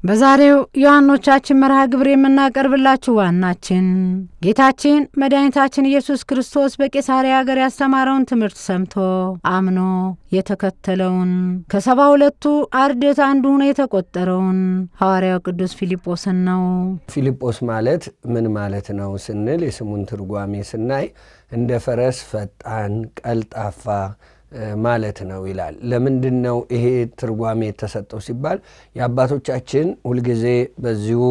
በዛሬው ዮሐንኖቻችን መርሃ ግብር የምናቀርብላችሁ ዋናችን ጌታችን መድኃኒታችን ኢየሱስ ክርስቶስ በቄሳርያ ሀገር ያስተማረውን ትምህርት ሰምቶ አምኖ የተከተለውን ከ72ቱ አርድእት አንዱ ሆኖ የተቆጠረውን ሐዋርያው ቅዱስ ፊልጶስን ነው። ፊልጶስ ማለት ምን ማለት ነው ስንል የስሙን ትርጓሜ ስናይ እንደ ፈረስ ፈጣን ቀልጣፋ ማለት ነው ይላል። ለምንድነው ይሄ ትርጓሜ የተሰጠው ሲባል የአባቶቻችን ሁሉ ጊዜ በዚሁ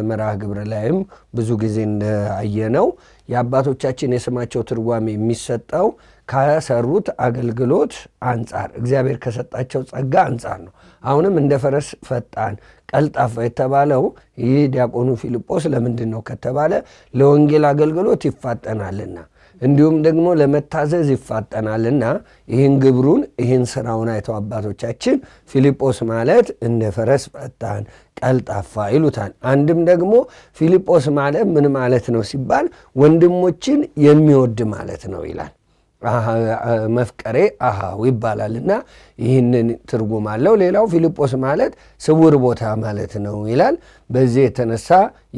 መርሃ ግብር ላይም ብዙ ጊዜ እንደአየነው የአባቶቻችን የስማቸው ትርጓሜ የሚሰጠው ከሰሩት አገልግሎት አንፃር እግዚአብሔር ከሰጣቸው ጸጋ አንፃር ነው። አሁንም እንደ ፈረስ ፈጣን ቀልጣፋ የተባለው ይህ ዲያቆኑ ፊልጶስ ለምንድነው ከተባለ ለወንጌል አገልግሎት ይፋጠናልና እንዲሁም ደግሞ ለመታዘዝ ይፋጠናልና ይህን ግብሩን ይህን ስራውን አይተው አባቶቻችን ፊልጶስ ማለት እንደ ፈረስ ፈጣን ቀልጣፋ ይሉታል። አንድም ደግሞ ፊልጶስ ማለት ምን ማለት ነው ሲባል ወንድሞችን የሚወድ ማለት ነው ይላል። መፍቀሬ አሃው ይባላልና ይህንን ትርጉም አለው። ሌላው ፊልጶስ ማለት ስውር ቦታ ማለት ነው ይላል። በዚህ የተነሳ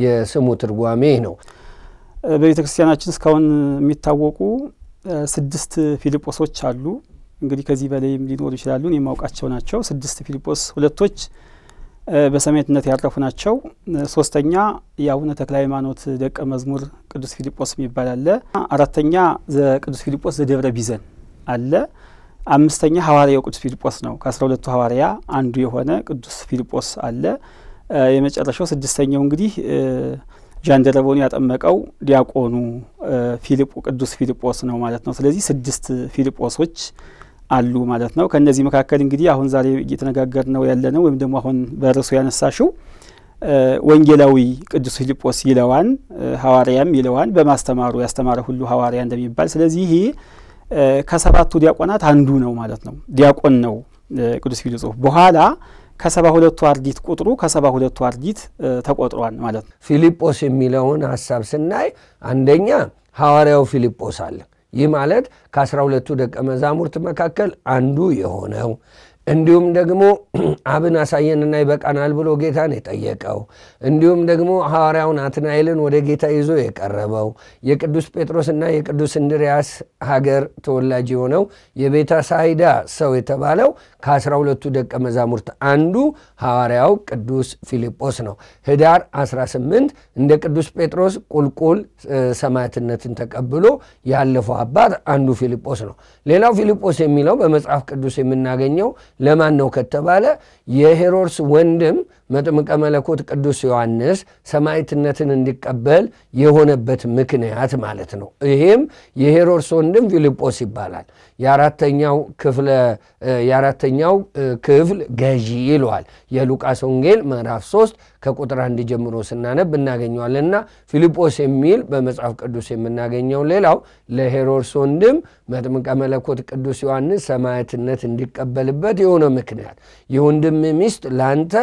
የስሙ ትርጓሜ ነው። በቤተክርስቲያናችን እስካሁን የሚታወቁ 6 ፊልጶሶች አሉ። እንግዲህ ከዚህ በላይም ሊኖሩ ይችላሉ። እኔ የማውቃቸው ናቸው። 6 ፊልጶስ፣ ሁለቶች በሰማዕትነት ያረፉ ናቸው። ሶስተኛ የአቡነ ተክለ ሃይማኖት ደቀ መዝሙር ቅዱስ ፊልጶስ የሚባል አለ። አራተኛ ቅዱስ ፊልጶስ ዘደብረ ቢዘን አለ። አምስተኛ ሐዋርያው ቅዱስ ፊልጶስ ነው። ከ12ቱ ሐዋርያ አንዱ የሆነ ቅዱስ ፊልጶስ አለ። የመጨረሻው 6ኛው እንግዲህ ጃንደረቦን ያጠመቀው ዲያቆኑ ቅዱስ ፊልጶስ ነው ማለት ነው። ስለዚህ 6 ፊልጶሶች አሉ ማለት ነው። ከነዚህ መካከል እንግዲህ አሁን ዛሬ እየተነጋገርነው ያለነው ወይም ደግሞ አሁን በርሱ ያነሳሽው ወንጌላዊ ቅዱስ ፊልጶስ ይለዋን ሐዋርያም ይለዋን በማስተማሩ ያስተማረ ሁሉ ሐዋርያ እንደሚባል። ስለዚህ ከ7ቱ ዲያቆናት አንዱ ነው ማለት ነው። ዲያቆን ነው ቅዱስ ፊልጶስ። በኋላ ከ72ቱ አርድእት ቁጥሩ ከ72ቱ አርድእት ተቆጥሯል ማለት ነው። ፊልጶስ የሚለውን ሐሳብ ስናይ አንደኛ ሐዋርያው ፊልጶስ አለ። ይህ ማለት ከ12ቱ ደቀ መዛሙርት መካከል አንዱ የሆነው እንዲሁም ደግሞ አብን አሳየንና ይበቃናል ብሎ ጌታን የጠየቀው እንዲሁም ደግሞ ሐዋርያው ናትናኤልን ወደ ጌታ ይዞ የቀረበው የቅዱስ ጴጥሮስና የቅዱስ እንድርያስ ሀገር ተወላጅ የሆነው የቤተ ሳይዳ ሰው የተባለው ከ12ቱ ደቀ መዛሙርት አንዱ ሐዋርያው ቅዱስ ፊልጶስ ነው። ህዳር 18 እንደ ቅዱስ ጴጥሮስ ቁልቁል ሰማዕትነትን ተቀብሎ ያለፈው አባት አንዱ ፊልጶስ ነው። ሌላው ፊልጶስ የሚለው በመጽሐፍ ቅዱስ የምናገኘው ለማን ነው ከተባለ የሄሮድስ ወንድም መጥምቀ መለኮት ቅዱስ ዮሐንስ ሰማዕትነትን እንዲቀበል የሆነበት ምክንያት ማለት ነው። ይሄም የሄሮድስ ወንድም ፊልጶስ ይባላል። የአራተኛው ክፍል ገዢ ይለዋል። የሉቃስ ወንጌል ምዕራፍ 3 ከቁጥር 1 ጀምሮ ስናነብ እናገኘዋለንና ፊልጶስ የሚል በመጽሐፍ ቅዱስ የምናገኘው ሌላው ለሄሮድስ ወንድም መጥምቀ መለኮት ቅዱስ ዮሐንስ ሰማዕትነት እንዲቀበልበት የሆነ ምክንያት የወንድም ሚስት ላንተ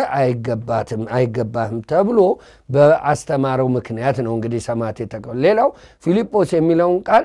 አይገባህም ተብሎ በአስተማረው ምክንያት ነው እንግዲህ ሰማዕት የተቀበለ። ሌላው ፊልጶስ የሚለውን ቃል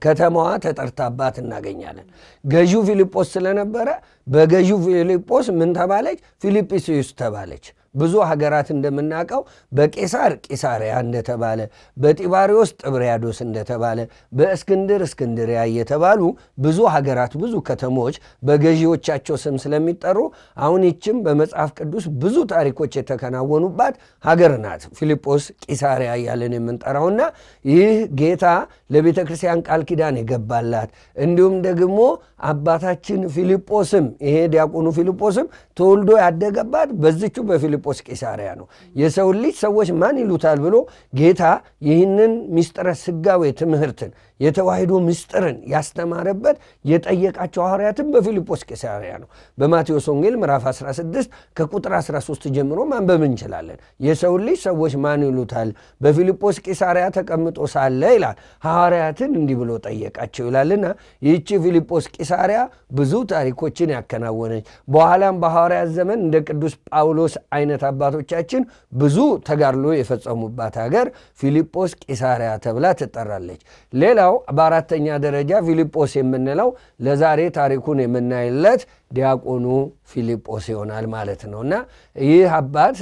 ከተማዋ ተጠርታባት እናገኛለን። ገዢው ፊልጶስ ስለነበረ በገዢው ፊልጶስ ምን ተባለች? ፊልጵስዩስ ተባለች። ብዙ ሀገራት እንደምናቀው በቄሳር ቂሳርያ እንደተባለ፣ በጢባሪዎስ ጥብርያዶስ እንደተባለ፣ በእስክንድር እስክንድሪያ እየተባሉ ብዙ ሀገራት ብዙ ከተሞች በገዢዎቻቸው ስም ስለሚጠሩ አሁን ይችም በመጽሐፍ ቅዱስ ብዙ ታሪኮች የተከናወኑባት ሀገር ናት። ፊልጶስ ቂሳርያ እያለን የምንጠራውና ይህ ጌታ ለቤተ ክርስቲያን ቃል ኪዳን የገባላት እንዲሁም ደግሞ አባታችን ፊልጶስም ይሄ ዲያቆኑ ፊልጶስም ተወልዶ ያደገባት በዚቹ በፊልጶስ በፊልጶስ ቂሳርያ ነው። የሰው ልጅ ሰዎች ማን ይሉታል ብሎ ጌታ ይህንን ምስጢረ ሥጋዌ ትምህርትን የተዋሕዶ ምስጢርን ያስተማረበት የጠየቃቸው ሐዋርያትን በፊልጶስ ቂሳርያ ነው። በማቴዎስ ወንጌል ምዕራፍ 16 ከቁጥር 13 ጀምሮ ማንበብ እንችላለን። የሰው ልጅ ሰዎች ማን ይሉታል በፊልጶስ ቂሳርያ ተቀምጦ ሳለ ይላል ሐዋርያትን እንዲህ ብሎ ጠየቃቸው ይላልና ይህቺ ፊልጶስ ቂሳርያ ብዙ ታሪኮችን ያከናወነች በኋላም በሐዋርያት ዘመን እንደ ቅዱስ ጳውሎስ አይነት አባቶቻችን ብዙ ተጋድሎ የፈጸሙባት ሀገር ፊልጶስ ቂሳርያ ተብላ ትጠራለች። ሌላው በአራተኛ ደረጃ ፊልጶስ የምንለው ለዛሬ ታሪኩን የምናይለት ዲያቆኑ ፊልጶስ ይሆናል ማለት ነውና ይህ አባት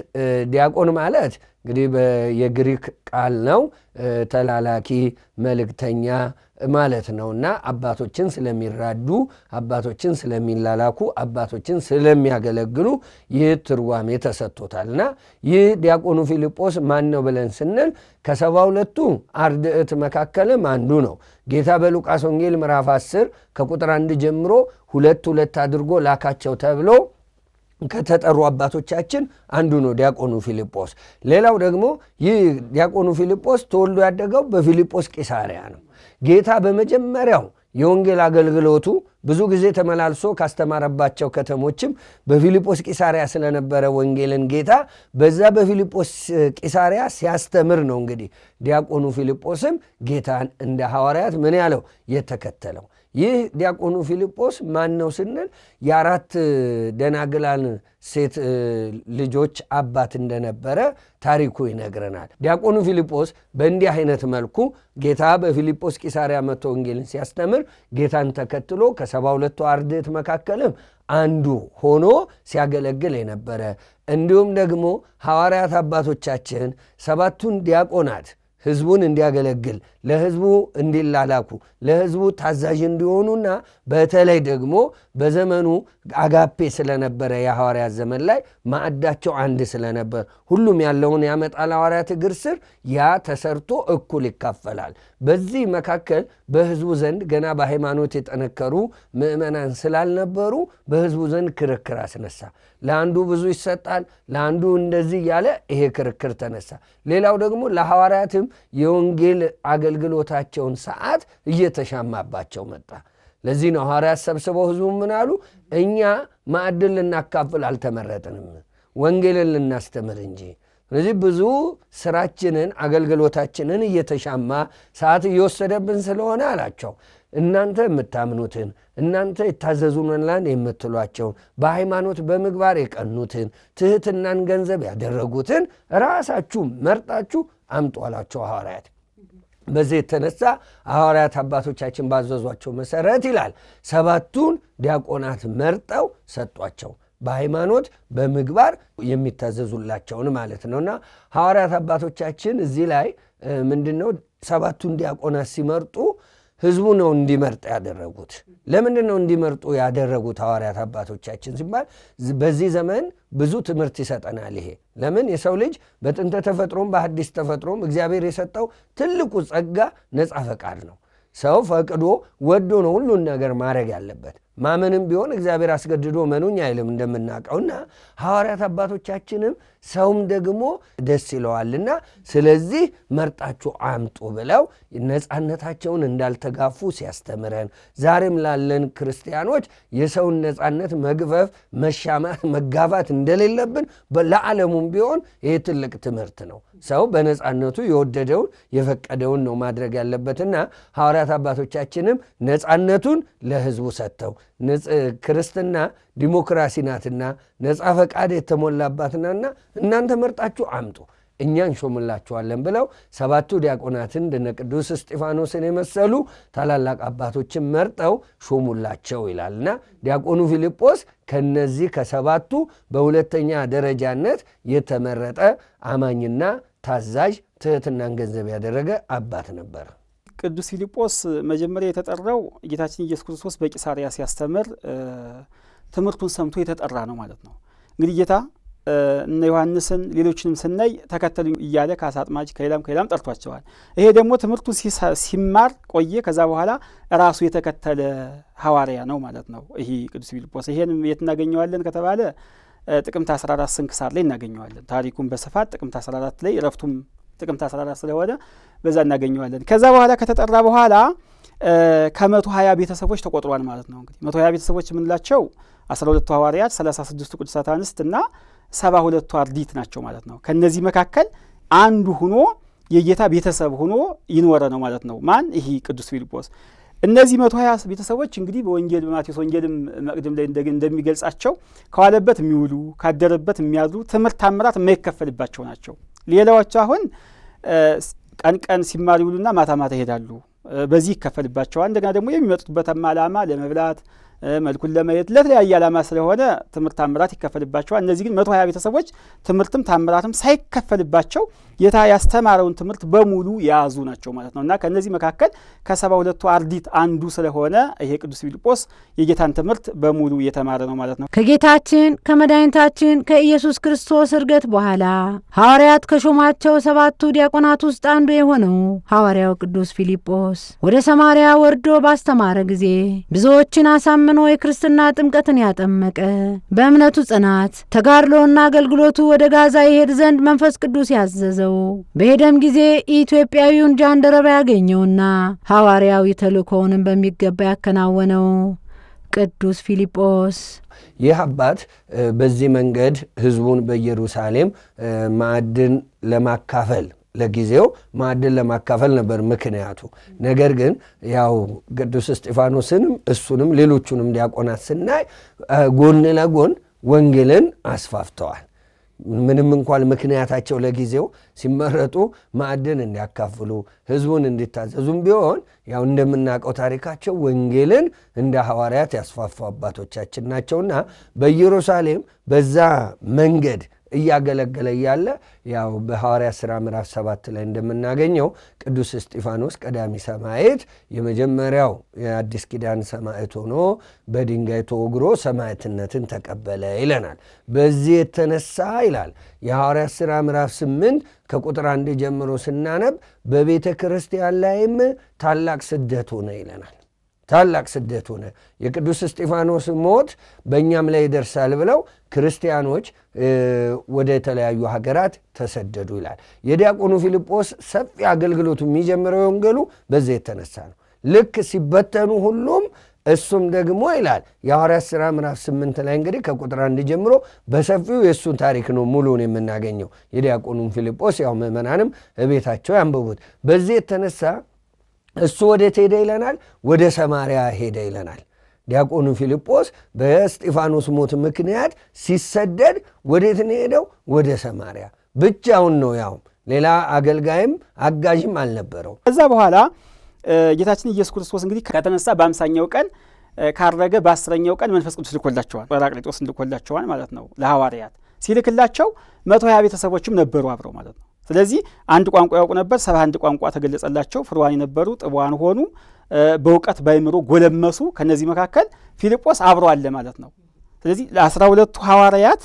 ዲያቆን ማለት እንግዲህ የግሪክ ቃል ነው። ተላላኪ መልእክተኛ ማለት ነውና አባቶችን ስለሚራዱ አባቶችን ስለሚላላኩ አባቶችን ስለሚያገለግሉ ይህ ትርጓሜ ተሰጥቶታልና ይህ ዲያቆኑ ፊልጶስ ማን ነው ብለን ስንል ከ72ቱ አርድእት መካከልም አንዱ ነው። ጌታ በሉቃስ ወንጌል ምዕራፍ 10 ከቁጥር 1 ጀምሮ 2 አድርጎ ላካቸው ተብሎ ከተጠሩ አባቶቻችን አንዱ ነው ዲያቆኑ ፊልጶስ። ሌላው ደግሞ ይህ ዲያቆኑ ፊልጶስ ተወልዶ ያደገው በፊልጶስ ቂሳርያ ነው። ጌታ በመጀመሪያው የወንጌል አገልግሎቱ ብዙ ጊዜ ተመላልሶ ካስተማረባቸው ከተሞችም በፊልጶስ ቂሳርያ ስለነበረ ወንጌልን ጌታ በዛ በፊልጶስ ቂሳርያ ሲያስተምር ነው እንግዲህ ዲያቆኑ ፊልጶስም ጌታን እንደ ሐዋርያት ምን ያለው የተከተለው። ይህ ዲያቆኑ ፊልጶስ ማን ነው ስንል የአራት ደናግላን ሴት ልጆች አባት እንደነበረ ታሪኩ ይነግረናል። ዲያቆኑ ፊልጶስ በእንዲህ አይነት መልኩ ጌታ በፊልጶስ ቂሳርያ መጥቶ ወንጌልን ሲያስተምር ጌታን ተከትሎ ከ72ቱ አርድእት መካከልም አንዱ ሆኖ ሲያገለግል የነበረ እንዲሁም ደግሞ ሐዋርያት አባቶቻችን 7ቱን ዲያቆናት ሕዝቡን እንዲያገለግል ለሕዝቡ እንዲላላኩ ለሕዝቡ ታዛዥ እንዲሆኑና በተለይ ደግሞ በዘመኑ አጋፔ ስለነበረ የሐዋርያት ዘመን ላይ ማዕዳቸው አንድ ስለነበር ሁሉም ያለውን ያመጣል ሐዋርያት እግር ስር ያ ተሰርቶ እኩል ይካፈላል። በዚህ መካከል በሕዝቡ ዘንድ ገና በሃይማኖት የጠነከሩ ምእመናን ስላልነበሩ በሕዝቡ ዘንድ ክርክር አስነሳ። ለአንዱ ብዙ ይሰጣል፣ ለአንዱ እንደዚህ ያለ ይሄ ክርክር ተነሳ። ሌላው ደግሞ ለሐዋርያትም የወንጌል አገልግሎታቸውን ሰዓት እየተሻማባቸው መጣ። ለዚህ ነው ሐዋርያት ሰብስበው ሕዝቡ ምን አሉ? እኛ ማዕድን ልናካፍል አልተመረጥንም፣ ወንጌልን ልናስተምር እንጂ። ስለዚህ ብዙ ስራችንን አገልግሎታችንን እየተሻማ ሰዓት እየወሰደብን ስለሆነ አላቸው እናንተ የምታምኑትን እናንተ የታዘዙናል የምትሏቸውን በሃይማኖት በምግባር የቀኑትን ትህትናን ገንዘብ ያደረጉትን ራሳችሁ መርጣችሁ አምጡ አላቸው ሐዋርያት። በዚህ የተነሳ ሐዋርያት አባቶቻችን ባዘዟቸው መሰረት ይላል 7ቱን ዲያቆናት መርጠው ሰጧቸው። በሃይማኖት በምግባር የሚታዘዙላቸውን ማለት ነውና ሐዋርያት አባቶቻችን እዚህ ላይ ምንድነው 7ቱን ዲያቆናት ሲመርጡ ሕዝቡ ነው እንዲመርጥ ያደረጉት። ለምንድን ነው እንዲመርጡ ያደረጉት ሐዋርያት አባቶቻችን ሲባል በዚህ ዘመን ብዙ ትምህርት ይሰጠናል። ይሄ ለምን የሰው ልጅ በጥንተ ተፈጥሮም በሐዲስ ተፈጥሮም እግዚአብሔር የሰጠው ትልቁ ጸጋ ነፃ ፈቃድ ነው። ሰው ፈቅዶ ወዶ ነው ሁሉን ነገር ማድረግ ያለበት። ማመንም ቢሆን እግዚአብሔር አስገድዶ መኑኝ አይልም እንደምናውቀውና ሐዋርያት አባቶቻችንም ሰውም ደግሞ ደስ ይለዋልና ስለዚህ መርጣችሁ አምጡ ብለው ነፃነታቸውን እንዳልተጋፉ ሲያስተምረን ዛሬም ላለን ክርስቲያኖች የሰውን ነፃነት መግፈፍ፣ መሻማት፣ መጋፋት እንደሌለብን ለዓለሙም ቢሆን ይህ ትልቅ ትምህርት ነው። ሰው በነፃነቱ የወደደውን የፈቀደውን ነው ማድረግ ያለበትና ሐዋርያት አባቶቻችንም ነፃነቱን ለሕዝቡ ሰጥተው ክርስትና ዲሞክራሲ ናትና ነፃ ፈቃድ የተሞላባትናና እናንተ መርጣችሁ አምጡ እኛ እንሾምላችኋለን ብለው 7ቱ ዲያቆናትን እንደነ ቅዱስ እስጢፋኖስን የመሰሉ ታላላቅ አባቶችን መርጠው ሾሙላቸው ይላልና ዲያቆኑ ፊልጶስ ከነዚህ ከ7ቱ በሁለተኛ ደረጃነት የተመረጠ አማኝና ታዛዥ ትህትናን ገንዘብ ያደረገ አባት ነበር። ቅዱስ ፊልጶስ መጀመሪያ የተጠራው ጌታችን ኢየሱስ ክርስቶስ በቂሳርያ ሲያስተምር ትምህርቱን ሰምቶ የተጠራ ነው ማለት ነው። እንግዲህ ጌታ እነ ዮሐንስን ሌሎችንም ስናይ ተከተሉ እያለ ከአሳ አጥማጅ ከሌላም ጠርቷቸዋል። ይሄ ደግሞ ትምህርቱን ሲማር ቆየ። ከዛ በኋላ ራሱ የተከተለ ሐዋርያ ነው ማለት ነው ይሄ ቅዱስ ፊልጶስ። ይሄን የት እናገኘዋለን ከተባለ ጥቅምት 14 ስንክሳር ላይ እናገኘዋለን። ታሪኩን በስፋት ጥቅምት 14 ላይ ረፍቱም ጥቅምት 14 ስለሆነ በዛ እናገኘዋለን። ከዛ በኋላ ከተጠራ በኋላ ከ120 ቤተሰቦች ተቆጥሯል ማለት ነው። እንግዲህ 120 ቤተሰቦች የምንላቸው 12ቱ ሐዋርያት፣ 36ቱ ቅዱሳት አንስት እና 72ቱ አርዲት ናቸው ማለት ነው። ከነዚህ መካከል አንዱ ሆኖ የጌታ ቤተሰብ ሆኖ ይኖረ ነው ማለት ነው። ማን? ይሄ ቅዱስ ፊልጶስ። እነዚህ 120 ቤተሰቦች እንግዲህ በወንጌል በማቴዎስ ወንጌልም መቅድም ላይ እንደሚገልጻቸው ከዋለበት የሚውሉ ካደረበት የሚያድሩ ትምህርት ታምራት የማይከፈልባቸው ናቸው። ሌላዎቹ አሁን ቀን ቀን ሲማሩ ይውሉና ማታ ማታ ይሄዳሉ። በዚህ ይከፈልባቸዋል። እንደገና ደግሞ የሚመጡበት ዓላማ ለመብላት መልኩን ለማየት ለተለያየ ዓላማ ስለሆነ ትምህርት ታምራት ይከፈልባቸዋል። እነዚህ ግን 120 ቤተሰቦች ትምህርትም ታምራትም ሳይከፈልባቸው ጌታ ያስተማረውን ትምህርት በሙሉ የያዙ ናቸው ማለት ነው እና ከነዚህ መካከል ከ72ቱ አርዲት አንዱ ስለሆነ ይሄ ቅዱስ ፊልጶስ የጌታን ትምህርት በሙሉ የተማረ ነው ማለት ነው። ከጌታችን ከመድኃኒታችን ከኢየሱስ ክርስቶስ እርገት በኋላ ሐዋርያት ከሾማቸው 7ቱ ዲያቆናት ውስጥ አንዱ የሆነው ሐዋርያው ቅዱስ ፊልጶስ ወደ ሰማርያ ወርዶ ባስተማረ ጊዜ ብዙዎችን አሳምኖ የክርስትና ጥምቀትን ያጠመቀ በእምነቱ ጽናት ተጋድሎና አገልግሎቱ ወደ ጋዛ ይሄድ ዘንድ መንፈስ ቅዱስ ያዘዘው በሄደም ጊዜ ኢትዮጵያዊውን ጃንደረባ ያገኘውና ሐዋርያዊ ተልእኮውንም በሚገባ ያከናወነው ቅዱስ ፊልጶስ ይህ አባት በዚህ መንገድ ሕዝቡን በኢየሩሳሌም ማዕድን ለማካፈል ለጊዜው ማዕድን ለማካፈል ነበር ምክንያቱ። ነገር ግን ያው ቅዱስ እስጢፋኖስንም እሱንም ሌሎቹንም ዲያቆናት ስናይ ጎን ለጎን ወንጌልን አስፋፍተዋል። ምንም እንኳን ምክንያታቸው ለጊዜው ሲመረጡ ማዕድን እንዲያካፍሉ ሕዝቡን እንዲታዘዙም ቢሆን ያው እንደምናውቀው ታሪካቸው ወንጌልን እንደ ሐዋርያት ያስፋፉ አባቶቻችን ናቸውና በኢየሩሳሌም በዛ መንገድ እያገለገለ እያለ ያው በሐዋርያት ሥራ ምዕራፍ 7 ላይ እንደምናገኘው ቅዱስ እስጢፋኖስ ቀዳሚ ሰማዕት የመጀመሪያው የአዲስ ኪዳን ሰማዕት ሆኖ በድንጋይ ተወግሮ ሰማዕትነትን ተቀበለ ይለናል። በዚህ የተነሳ ይላል የሐዋርያት ሥራ ምዕራፍ 8 ከቁጥር 1 ጀምሮ ስናነብ በቤተ ክርስቲያን ላይም ታላቅ ስደት ሆነ ይለናል። ታላቅ ስደት ሆነ። የቅዱስ እስጢፋኖስ ሞት በእኛም ላይ ይደርሳል ብለው ክርስቲያኖች ወደ ተለያዩ ሀገራት ተሰደዱ ይላል። የዲያቆኑ ፊልጶስ ሰፊ አገልግሎቱ የሚጀምረው ወንጌሉ በዚህ የተነሳ ነው። ልክ ሲበተኑ ሁሉም እሱም ደግሞ ይላል የሐዋርያት ሥራ ምዕራፍ 8 ላይ እንግዲህ ከቁጥር 1 ጀምሮ በሰፊው የእሱን ታሪክ ነው ሙሉን የምናገኘው። የዲያቆኑን ፊልጶስ ያው ምዕመናንም እቤታቸው ያንብቡት። በዚህ የተነሳ እሱ ወዴት ሄደ ይለናል? ወደ ሰማርያ ሄደ ይለናል። ዲያቆኑ ፊልጶስ በእስጢፋኖስ ሞት ምክንያት ሲሰደድ ወዴት ነው ሄደው? ወደ ሰማርያ። ብቻውን ነው፣ ያው ሌላ አገልጋይም አጋዥም አልነበረው። ከዛ በኋላ ጌታችን ኢየሱስ ክርስቶስ እንግዲህ ከተነሳ በ50ኛው ቀን ካረገ በ10ኛው ቀን መንፈስ ቅዱስ ልኮላቸዋል። ጰራቅሊጦስ ልኮላቸዋል ማለት ነው። ለሐዋርያት ሲልክላቸው 120 ቤተሰቦችም ነበሩ አብረው ማለት ነው። ስለዚህ አንድ ቋንቋ ያውቁ ነበር። 71 ቋንቋ ተገለጸላቸው። ፍርዋን ነበሩ፣ ጥቡዋን ሆኑ፣ በእውቀት ባይምሮ ጎለመሱ። ከነዚህ መካከል ፊልጶስ አብሮ አለ ማለት ነው። ስለዚህ ለ12ቱ ሐዋርያት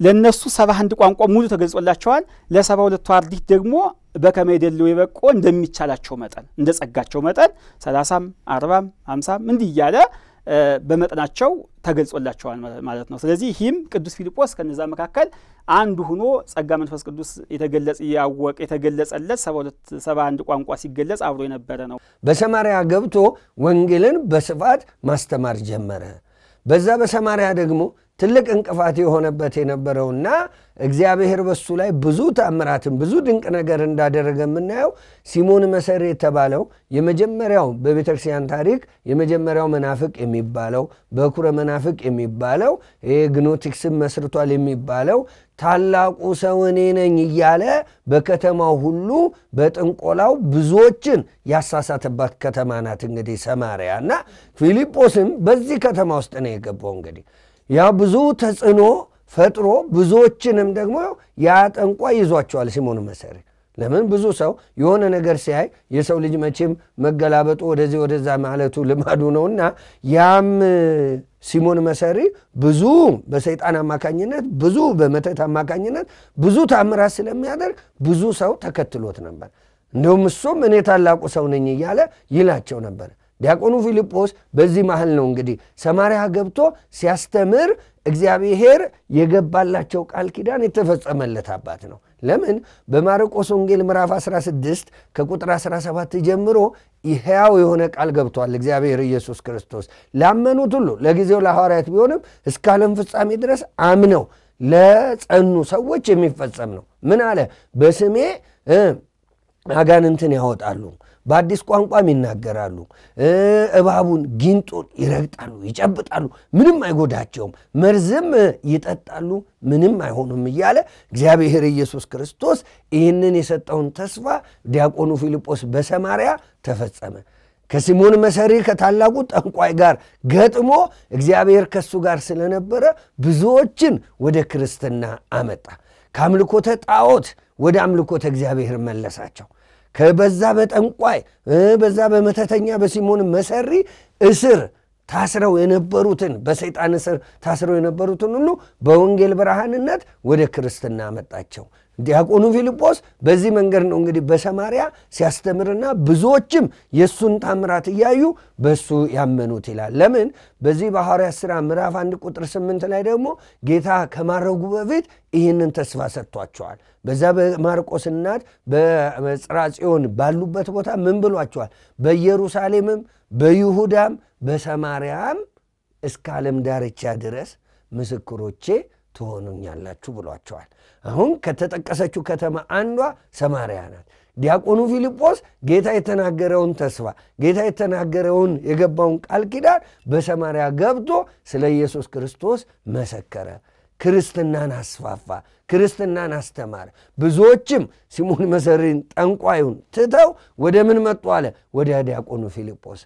ለነሱ 71 ቋንቋ ሙሉ ተገልጾላቸዋል። ለ72ቱ አርዲት ደግሞ በከመ ይደልው የበቆ እንደሚቻላቸው መጠን እንደ ጸጋቸው መጠን 30ም 40ም 50ም እንዲህ እያለ በመጠናቸው ተገልጾላቸዋል ማለት ነው። ስለዚህ ይህም ቅዱስ ፊልጶስ ከነዛ መካከል አንዱ ሆኖ ጸጋ መንፈስ ቅዱስ የተገለጸለት 71 ቋንቋ ሲገለጽ አብሮ የነበረ ነው። በሰማርያ ገብቶ ወንጌልን በስፋት ማስተማር ጀመረ። በዛ በሰማርያ ደግሞ ትልቅ እንቅፋት የሆነበት የነበረውና እግዚአብሔር በሱ ላይ ብዙ ተአምራትን ብዙ ድንቅ ነገር እንዳደረገ የምናየው ሲሞን መሰሪ የተባለው የመጀመሪያው በቤተ ክርስቲያን ታሪክ የመጀመሪያው መናፍቅ የሚባለው በኩረ መናፍቅ የሚባለው ግኖቲክስን መስርቷል የሚባለው ታላቁ ሰው እኔ ነኝ እያለ በከተማው ሁሉ በጥንቆላው ብዙዎችን ያሳሳተባት ከተማ ናት እንግዲህ ሰማርያ። እና ፊልጶስም በዚህ ከተማ ውስጥ ነው የገባው። እንግዲህ ያ ብዙ ተጽዕኖ ፈጥሮ ብዙዎችንም ደግሞ ያጠንቋ ይዟቸዋል ሲሞን መሰሪ። ለምን ብዙ ሰው የሆነ ነገር ሲያይ የሰው ልጅ መቼም መገላበጡ ወደዚህ ወደዛ ማለቱ ልማዱ ነውና ያም ሲሞን መሰሪ ብዙ በሰይጣን አማካኝነት ብዙ በመተት አማካኝነት ብዙ ታምራት ስለሚያደርግ ብዙ ሰው ተከትሎት ነበር። እንደውም እሱም እኔ ታላቁ ሰው ነኝ እያለ ይላቸው ነበር። ዲያቆኑ ፊልጶስ በዚህ መሃል ነው እንግዲህ ሰማርያ ገብቶ ሲያስተምር እግዚአብሔር የገባላቸው ቃል ኪዳን የተፈጸመለት አባት ነው። ለምን በማርቆስ ወንጌል ምዕራፍ 16 ከቁጥር 17 ጀምሮ ሕያው የሆነ ቃል ገብቷል እግዚአብሔር ኢየሱስ ክርስቶስ ላመኑት ሁሉ ለጊዜው ለሐዋርያት ቢሆንም እስከ ዓለም ፍጻሜ ድረስ አምነው ለጸኑ ሰዎች የሚፈጸም ነው። ምን አለ? በስሜ አጋንንትን ያወጣሉ፣ በአዲስ ቋንቋም ይናገራሉ፣ እባቡን ጊንጡን ይረግጣሉ፣ ይጨብጣሉ፣ ምንም አይጎዳቸውም፣ መርዝም ይጠጣሉ፣ ምንም አይሆኑም እያለ እግዚአብሔር ኢየሱስ ክርስቶስ ይህንን የሰጠውን ተስፋ ዲያቆኑ ፊልጶስ በሰማርያ ተፈጸመ። ከሲሞን መሰሪ ከታላቁ ጠንቋይ ጋር ገጥሞ እግዚአብሔር ከሱ ጋር ስለነበረ ብዙዎችን ወደ ክርስትና አመጣ። ከአምልኮተ ጣዖት ወደ አምልኮተ እግዚአብሔር መለሳቸው። ከበዛ በጠንቋይ በዛ በመተተኛ በሲሞን መሰሪ እስር ታስረው የነበሩትን በሰይጣን እስር ታስረው የነበሩትን ሁሉ በወንጌል ብርሃንነት ወደ ክርስትና አመጣቸው። ዲያቆኑ ፊልጶስ በዚህ መንገድ ነው እንግዲህ በሰማርያ ሲያስተምርና ብዙዎችም የሱን ታምራት እያዩ በሱ ያመኑት ይላል። ለምን? በዚህ በሐዋርያት ሥራ ምዕራፍ 1 ቁጥር 8 ላይ ደግሞ ጌታ ከማረጉ በፊት ይህንን ተስፋ ሰጥቷቸዋል። በዛ በማርቆስ እናት በጽርሐ ጽዮን ባሉበት ቦታ ምን ብሏቸዋል? በኢየሩሳሌምም በይሁዳም በሰማርያም እስከ ዓለም ዳርቻ ድረስ ምስክሮቼ ትሆኑኛላችሁ ብሏቸዋል። አሁን ከተጠቀሰችው ከተማ አንዷ ሰማርያ ናት። ዲያቆኑ ፊልጶስ ጌታ የተናገረውን ተስፋ ጌታ የተናገረውን የገባውን ቃል ኪዳን በሰማርያ ገብቶ ስለ ኢየሱስ ክርስቶስ መሰከረ፣ ክርስትናን አስፋፋ፣ ክርስትናን አስተማረ። ብዙዎችም ሲሞን መሰሪን ጠንቋዩን ትተው ወደ ምን መጡ አለ? ወደ ዲያቆኑ ፊልጶስ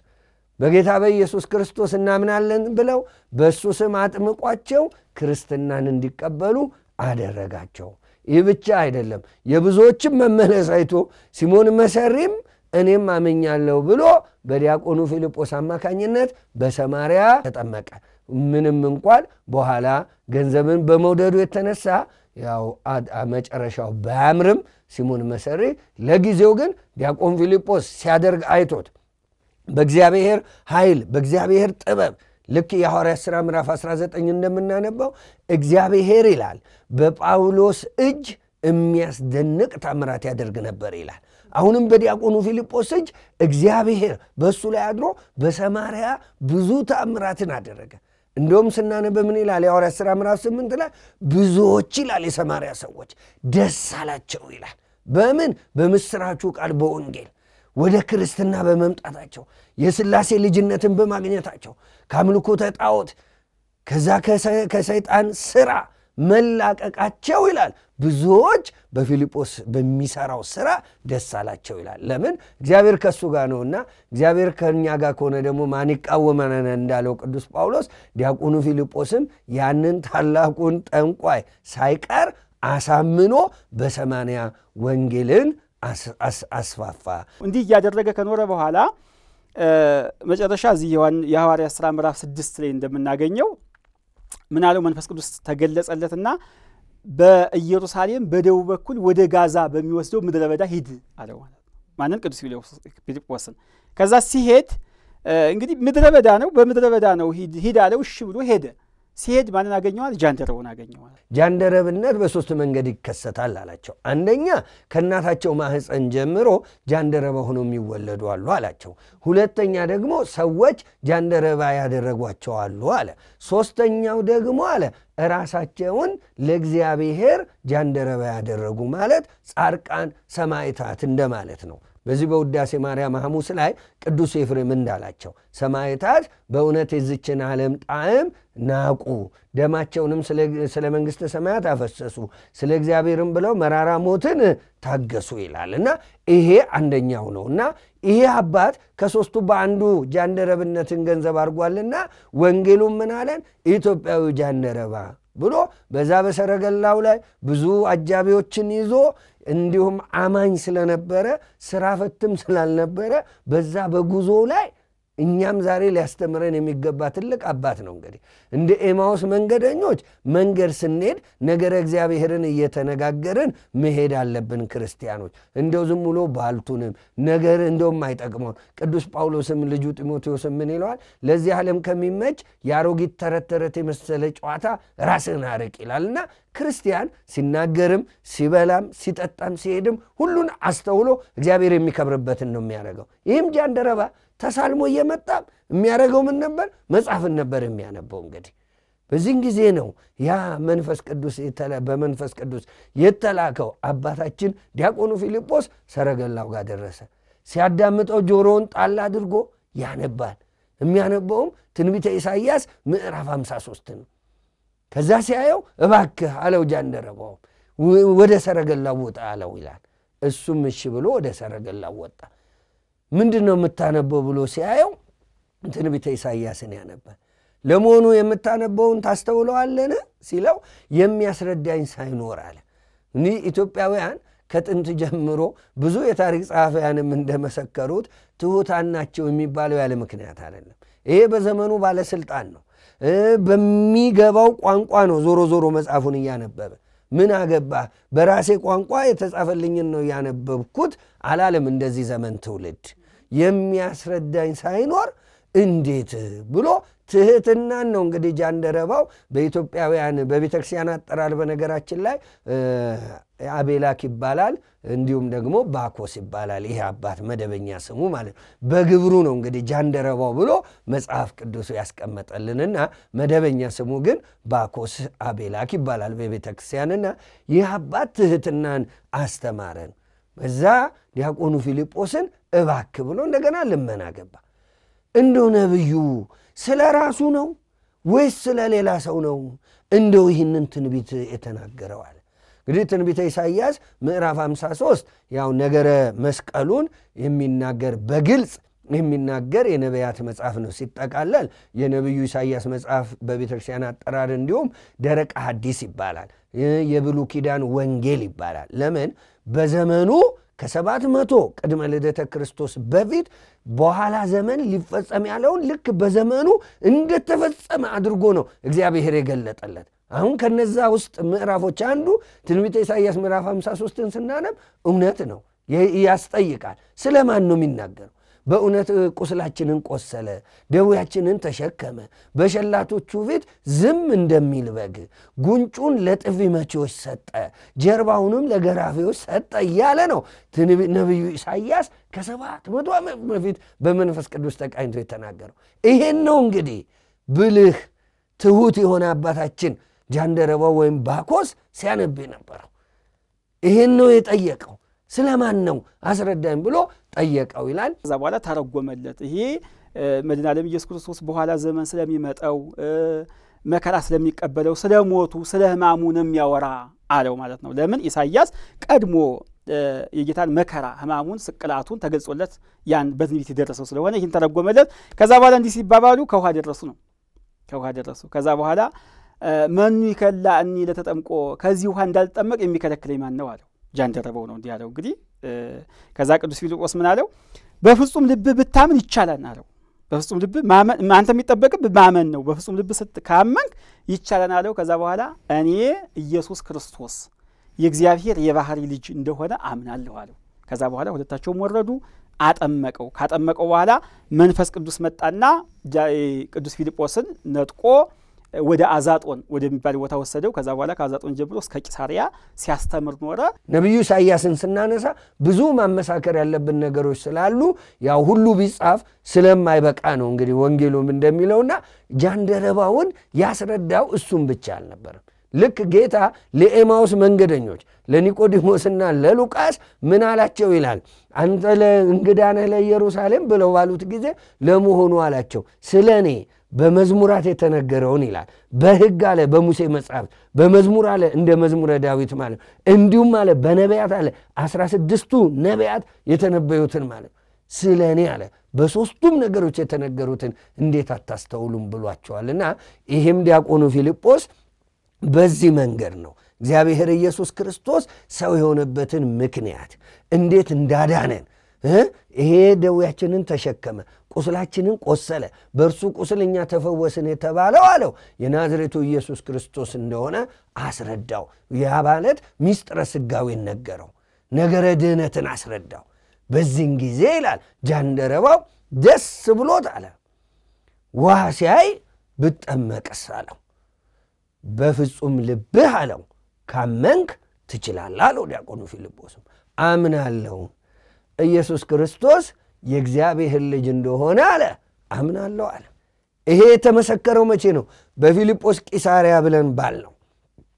በጌታ በኢየሱስ ክርስቶስ እናምናለን ብለው በእሱ ስም አጥምቋቸው ክርስትናን እንዲቀበሉ አደረጋቸው። ይህ ብቻ አይደለም፣ የብዙዎችም መመለስ አይቶ ሲሞን መሰሪም እኔም አመኛለሁ ብሎ በዲያቆኑ ፊልጶስ አማካኝነት በሰማርያ ተጠመቀ። ምንም እንኳን በኋላ ገንዘብን በመውደዱ የተነሳ ያው መጨረሻው ባያምርም ሲሞን መሰሪ ለጊዜው ግን ዲያቆን ፊልጶስ ሲያደርግ አይቶት በእግዚአብሔር ኃይል በእግዚአብሔር ጥበብ ልክ የሐዋርያት ሥራ ምዕራፍ 19 እንደምናነባው እግዚአብሔር ይላል በጳውሎስ እጅ የሚያስደንቅ ታምራት ያደርግ ነበር ይላል። አሁንም በዲያቆኑ ፊልጶስ እጅ እግዚአብሔር በእሱ ላይ አድሮ በሰማርያ ብዙ ታምራትን አደረገ። እንደውም ስናነብ ምን ይላል? የሐዋርያት ሥራ ምዕራፍ 8 ላይ ብዙዎች ይላል የሰማርያ ሰዎች ደስ አላቸው ይላል። በምን? በምስራቹ ቃል በወንጌል ወደ ክርስትና በመምጣታቸው የሥላሴ ልጅነትን በማግኘታቸው ከአምልኮተ ጣዖት ከዛ ከሰይጣን ሥራ መላቀቃቸው ይላል። ብዙዎች በፊልጶስ በሚሰራው ሥራ ደስ አላቸው ይላል። ለምን? እግዚአብሔር ከሱ ጋር ነውና። እግዚአብሔር ከኛ ጋር ከሆነ ደግሞ ማን ይቃወመናል እንዳለው ቅዱስ ጳውሎስ ዲያቆኑ ፊልጶስም ያንን ታላቁን ጠንቋይ ሳይቀር አሳምኖ በሰማርያ ወንጌልን አስፋፋ። እንዲህ እያደረገ ከኖረ በኋላ መጨረሻ እዚህ የሐዋርያት ሥራ ምዕራፍ 6 ላይ እንደምናገኘው ምን አለው? መንፈስ ቅዱስ ተገለጸለትና በኢየሩሳሌም በደቡብ በኩል ወደ ጋዛ በሚወስደው ምድረ በዳ ሂድ አለው ማለት ነው። ማንን? ቅዱስ ፊልጶስን። ከዛ ሲሄድ እንግዲህ ምድረ በዳ ነው፣ በምድረ በዳ ነው ሂድ አለው። እሺ ብሎ ሄደ። ሲሄድ ማንን አገኘዋል? ጃንደረቡን አገኘዋል። ጃንደረብነት በሶስት መንገድ ይከሰታል አላቸው። አንደኛ ከእናታቸው ማህፀን ጀምሮ ጃንደረባ ሆነው የሚወለዱ አሉ አላቸው። ሁለተኛ ደግሞ ሰዎች ጃንደረባ ያደረጓቸው አሉ አለ። ሶስተኛው ደግሞ አለ ራሳቸውን ለእግዚአብሔር ጃንደረባ ያደረጉ ማለት ጻድቃን ሰማዕታት እንደማለት ነው። በዚህ በውዳሴ ማርያም ሐሙስ ላይ ቅዱስ ኤፍሬም እንዳላቸው ሰማዕታት በእውነት የዚችን ዓለም ጣዕም ናቁ፣ ደማቸውንም ስለ መንግሥተ ሰማያት አፈሰሱ፣ ስለ እግዚአብሔርም ብለው መራራ ሞትን ታገሱ ይላል እና ይሄ አንደኛው ነው እና ይሄ አባት ከሦስቱ በአንዱ ጃንደረብነትን ገንዘብ አድርጓልና ወንጌሉም ምን አለን? ኢትዮጵያዊ ጃንደረባ ብሎ በዛ በሰረገላው ላይ ብዙ አጃቢዎችን ይዞ እንዲሁም አማኝ ስለነበረ ስራ ፈትም ስላልነበረ በዛ በጉዞ ላይ እኛም ዛሬ ሊያስተምረን የሚገባ ትልቅ አባት ነው። እንግዲህ እንደ ኤማውስ መንገደኞች መንገድ ስንሄድ ነገረ እግዚአብሔርን እየተነጋገርን መሄድ አለብን። ክርስቲያኖች እንደው ዝም ብሎ ባልቱንም ነገር እንደውም አይጠቅመውን ቅዱስ ጳውሎስም ልጁ ጢሞቴዎስ ምን ይለዋል? ለዚህ ዓለም ከሚመች የአሮጊት ተረት ተረት የመሰለ ጨዋታ ራስን አርቅ ይላልና ክርስቲያን ሲናገርም ሲበላም ሲጠጣም ሲሄድም ሁሉን አስተውሎ እግዚአብሔር የሚከብርበትን ነው የሚያደርገው። ይህም ጃንደረባ ተሳልሞ እየመጣም የሚያደርገው ምን ነበር? መጽሐፍን ነበር የሚያነበው። እንግዲህ በዚህን ጊዜ ነው ያ በመንፈስ ቅዱስ የተላከው አባታችን ዲያቆኑ ፊልጶስ ሰረገላው ጋር ደረሰ። ሲያዳምጠው ጆሮውን ጣል አድርጎ ያነባል። የሚያነበውም ትንቢተ ኢሳይያስ ምዕራፍ 53 ነው። ከዛ ሲያየው እባክህ አለው ጃንደረባው፣ ወደ ሰረገላው ወጣ አለው ይላል። እሱም እሺ ብሎ ወደ ሰረገላው ወጣ። ምንድነው የምታነበው ብሎ ሲያየው ትንቢተ ኢሳይያስን ያነባል። ለመሆኑ የምታነበውን ታስተውለዋለን ሲለው የሚያስረዳኝ ሳይኖር አለ። እኒህ ኢትዮጵያውያን ከጥንት ጀምሮ ብዙ የታሪክ ጸሐፊያንም እንደመሰከሩት ትሑታን ናቸው የሚባለው ያለ ምክንያት አይደለም። ይሄ በዘመኑ ባለስልጣን ነው፣ በሚገባው ቋንቋ ነው ዞሮ ዞሮ መጽሐፉን እያነበበ ምን አገባህ በራሴ ቋንቋ የተጻፈልኝን ነው ያነበብኩት አላለም። እንደዚህ ዘመን ትውልድ የሚያስረዳኝ ሳይኖር እንዴት ብሎ ትህትናን ነው እንግዲህ ጃንደረባው በኢትዮጵያውያን በቤተክርስቲያን አጠራር በነገራችን ላይ አቤላክ ይባላል፣ እንዲሁም ደግሞ ባኮስ ይባላል። ይሄ አባት መደበኛ ስሙ ማለት በግብሩ ነው እንግዲህ ጃንደረባው ብሎ መጽሐፍ ቅዱስ ያስቀመጠልንና መደበኛ ስሙ ግን ባኮስ አቤላክ ይባላል በቤተክርስቲያንና ይህ አባት ትህትናን አስተማረን። በዛ ዲያቆኑ ፊልጶስን እባክ ብሎ እንደገና ልመና ገባ። እንደው ነብዩ ስለ ራሱ ነው ወይስ ስለ ሌላ ሰው ነው እንደው ይህንን ትንቢት የተናገረው አለ። እንግዲህ ትንቢተ ኢሳይያስ ምዕራፍ 53 ያው ነገረ መስቀሉን የሚናገር በግልጽ የሚናገር የነቢያት መጽሐፍ ነው። ሲጠቃለል የነቢዩ ኢሳይያስ መጽሐፍ በቤተክርስቲያን አጠራር እንዲሁም ደረቅ ሐዲስ ይባላል፣ የብሉይ ኪዳን ወንጌል ይባላል። ለምን በዘመኑ ከ700 ቅድመ ልደተ ክርስቶስ በፊት በኋላ ዘመን ሊፈጸም ያለውን ልክ በዘመኑ እንደተፈጸመ አድርጎ ነው እግዚአብሔር የገለጠለት። አሁን ከነዛ ውስጥ ምዕራፎች አንዱ ትንቢተ ኢሳይያስ ምዕራፍ 53ን ስናነብ እውነት ነው ያስጠይቃል። ስለማን ነው የሚናገረው? በእውነት ቁስላችንን ቆሰለ፣ ደዌያችንን ተሸከመ፣ በሸላቶቹ ፊት ዝም እንደሚል በግ ጉንጩን ለጥፊ መቺዎች ሰጠ፣ ጀርባውንም ለገራፊዎች ሰጠ እያለ ነው ነቢዩ ኢሳይያስ ከ700 ዓመት በፊት በመንፈስ ቅዱስ ተቃኝቶ የተናገረው። ይሄን ነው እንግዲህ ብልህ ትሑት የሆነ አባታችን ጃንደረባው ወይም ባኮስ ሲያነብ ነበረው። ይሄን ነው የጠየቀው። ስለማን ነው አስረዳኝ ብሎ ጠየቀው ይላል። ከዛ በኋላ ተረጎመለት። ይሄ መድኃኔ ዓለም ኢየሱስ ክርስቶስ በኋላ ዘመን ስለሚመጣው መከራ ስለሚቀበለው ስለሞቱ ስለ ሕማሙንም ያወራ አለው ማለት ነው። ለምን ኢሳይያስ ቀድሞ የጌታን መከራ ሕማሙን ስቅላቱን ተገልጾለት ያን በትንቢት የደረሰው ስለሆነ ይህን ተረጎመለት። ከዛ በኋላ እንዲህ ሲባባሉ ከውሃ ደረሱ ነው። ከውሃ ደረሱ። ከዛ በኋላ መኑ ይከላእኒ ለተጠምቆ ከዚህ ውሃ እንዳልጠመቅ የሚከለክለኝ ማን ነው አለው። ጃንደረባው ነው እንዲህ ያለው። እንግዲህ ከዛ ቅዱስ ፊልጶስ ምን አለው? በፍጹም ልብ ብታምን ይቻላል አለው። በፍጹም ልብ ማመን አንተ የሚጠበቅብህ ማመን ነው። በፍጹም ልብ ካመንክ ይቻላል አለው። ከዛ በኋላ እኔ ኢየሱስ ክርስቶስ የእግዚአብሔር የባህሪ ልጅ እንደሆነ አምናለሁ አለው። ከዛ በኋላ ሁለታቸውም ወረዱ፣ አጠመቀው። ካጠመቀው በኋላ መንፈስ ቅዱስ መጣና ቅዱስ ፊልጶስን ነጥቆ ወደ አዛጦን ወደሚባል ቦታ ወሰደው። ከዛ በኋላ ከአዛጦን ጀምሮ እስከ ቂሳሪያ ሲያስተምር ኖረ። ነቢዩ ኢሳይያስን ስናነሳ ብዙ ማመሳከር ያለብን ነገሮች ስላሉ ያው ሁሉ ቢጻፍ ስለማይበቃ ነው እንግዲህ ወንጌሉም እንደሚለውና ጃንደረባውን ያስረዳው እሱም ብቻ አልነበረም። ልክ ጌታ ለኤማውስ መንገደኞች ለኒቆዲሞስና ለሉቃስ ምን አላቸው ይላል? አንተ እንግዳ ነህ ለኢየሩሳሌም ብለው ባሉት ጊዜ ለመሆኑ አላቸው ስለኔ በመዝሙራት የተነገረውን ይላል። በሕግ አለ በሙሴ መጽሐፍ፣ በመዝሙር አለ እንደ መዝሙረ ዳዊት ማለት እንዲሁም አለ በነቢያት አለ 16ቱ ነቢያት የተነበዩትን ማለት ስለኔ አለ በሶስቱም ነገሮች የተነገሩትን እንዴት አታስተውሉም ብሏቸዋልና ይሄም ዲያቆኑ ፊልጶስ በዚህ መንገድ ነው እግዚአብሔር ኢየሱስ ክርስቶስ ሰው የሆነበትን ምክንያት እንዴት እንዳዳነን ይሄ ደዌያችንን ተሸከመ፣ ቁስላችንን ቆሰለ፣ በእርሱ ቁስል እኛ ተፈወስን የተባለው አለው የናዝሬቱ ኢየሱስ ክርስቶስ እንደሆነ አስረዳው። ያ ማለት ምስጢረ ሥጋዌን ነገረው፣ ነገረ ድህነትን አስረዳው። በዚህን ጊዜ ይላል ጃንደረባው ደስ ብሎት አለ ውሃ ሲያይ ብጠመቅስ አለው። በፍጹም ልብህ አለው ካመንክ ትችላለህ አለው ዲያቆኑ ፊልጶስም። አምናለሁ ኢየሱስ ክርስቶስ የእግዚአብሔር ልጅ እንደሆነ አለ አምናለሁ አለ። ይሄ የተመሰከረው መቼ ነው? በፊልጶስ ቂሳርያ ብለን ባል ነው።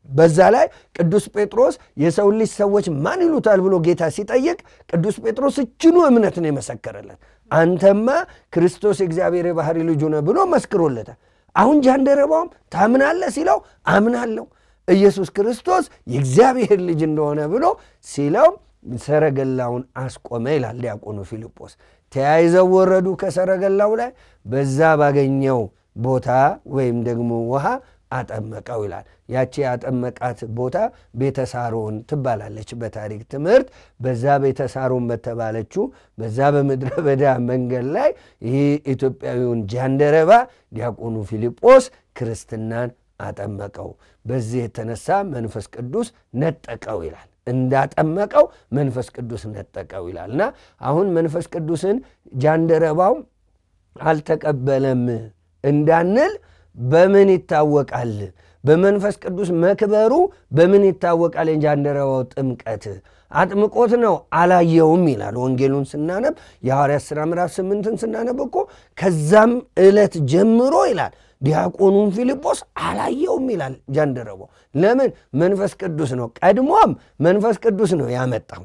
በዛ ላይ ቅዱስ ጴጥሮስ የሰው ልጅ ሰዎች ማን ይሉታል ብሎ ጌታ ሲጠይቅ ቅዱስ ጴጥሮስ እችኑ እምነት ነው የመሰከረለት። አንተማ ክርስቶስ የእግዚአብሔር የባሕሪ ልጁ ነህ ብሎ መስክሮለታል። አሁን ጃንደረባውም ታምናለህ ሲለው አምናለሁ ኢየሱስ ክርስቶስ የእግዚአብሔር ልጅ እንደሆነ ብሎ ሲለው ሰረገላውን አስቆመ ይላል ዲያቆኑ ፊልጶስ። ተያይዘው ወረዱ ከሰረገላው ላይ፣ በዛ ባገኘው ቦታ ወይም ደግሞ ውሃ አጠመቀው ይላል። ያቺ ያጠመቃት ቦታ ቤተሳሮን ትባላለች በታሪክ ትምህርት። በዛ ቤተሳሮን በተባለችው በዛ በምድረ በዳ መንገድ ላይ ይህ ኢትዮጵያዊውን ጃንደረባ ዲያቆኑ ፊልጶስ ክርስትናን አጠመቀው። በዚህ የተነሳ መንፈስ ቅዱስ ነጠቀው ይላል። እንዳጠመቀው መንፈስ ቅዱስ ነጠቀው ይላልና አሁን መንፈስ ቅዱስን ጃንደረባው አልተቀበለም እንዳንል በምን ይታወቃል? በመንፈስ ቅዱስ መክበሩ በምን ይታወቃል? የጃንደረባው ጥምቀት አጥምቆት ነው አላየውም ይላል። ወንጌሉን ስናነብ የሐዋርያት ሥራ ምዕራፍ 8ን ስናነብ እኮ ከዛም ዕለት ጀምሮ ይላል ዲያቆኑን ፊልጶስ አላየውም ይላል ጃንደረባው። ለምን? መንፈስ ቅዱስ ነው። ቀድሞም መንፈስ ቅዱስ ነው ያመጣው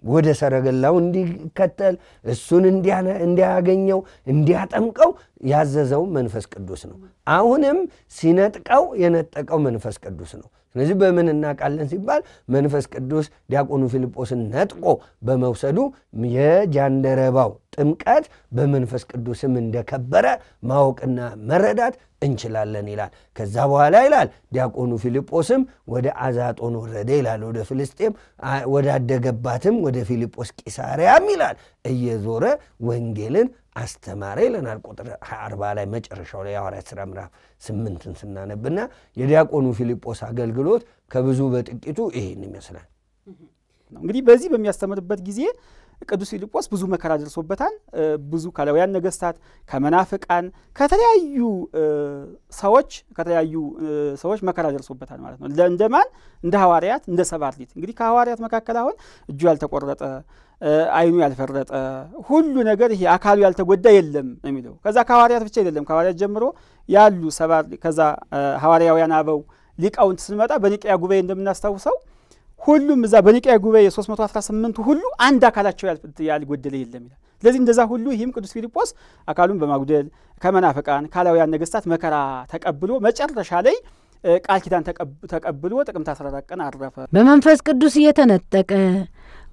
ወደ ሰረገላው እንዲከተል እሱን እንዲያገኘው እንዲያጠምቀው ያዘዘው መንፈስ ቅዱስ ነው። አሁንም ሲነጥቀው የነጠቀው መንፈስ ቅዱስ ነው። ስለዚህ በምን እናውቃለን ሲባል መንፈስ ቅዱስ ዲያቆኑ ፊልጶስን ነጥቆ በመውሰዱ የጃንደረባው ጥምቀት በመንፈስ ቅዱስም እንደከበረ ማወቅና መረዳት እንችላለን ይላል። ከዛ በኋላ ይላል ዲያቆኑ ፊልጶስም ወደ አዛጦን ወረደ ይላል። ወደ ፍልስጤም ወዳደገባትም ወደ ፊልጶስ ቂሳርያም ይላል እየዞረ ወንጌልን አስተማረ ይለናል። ቁጥር 40 ላይ መጨረሻው ላይ የሐዋርያት ሥራ ምዕራፍ 8ን ስናነብና የዲያቆኑ ፊልጶስ አገልግሎት ከብዙ በጥቂቱ ይሄን ይመስላል። እንግዲህ በዚህ በሚያስተምርበት ጊዜ ቅዱስ ፊልጶስ ብዙ መከራ ደርሶበታል። ብዙ ካላውያን ነገስታት ከመናፍቃን ከተለያዩ ሰዎች መከራ ደርሶበታል ማለት ነው። እንደማን? እንደ ሐዋርያት፣ እንደ ሰባርሊት። እንግዲህ ከሐዋርያት መካከል አሁን እጁ ያልተቆረጠ አይኑ ያልፈረጠ ሁሉ ነገር ይሄ አካሉ ያልተጎዳ የለም የሚለው። ከዛ ከሐዋርያት ብቻ አይደለም፣ ከሐዋርያት ጀምሮ ያሉ ከዛ ሐዋርያውያን አበው ሊቃውንት ስንመጣ በኒቅያ ጉባኤ እንደምናስታውሰው ሁሉም እዛ በኒቅያ ጉባኤ 318 ሁሉ አንድ አካላቸው ያልጎደለ የለም ይላል። ስለዚህ እንደዛ ሁሉ ይህም ቅዱስ ፊልጶስ አካሉን በማጉደል ከመናፍቃን ካላውያን ነገስታት መከራ ተቀብሎ መጨረሻ ላይ ቃል ኪዳን ተቀብሎ ጥቅምት 14 ቀን አረፈ። በመንፈስ ቅዱስ እየተነጠቀ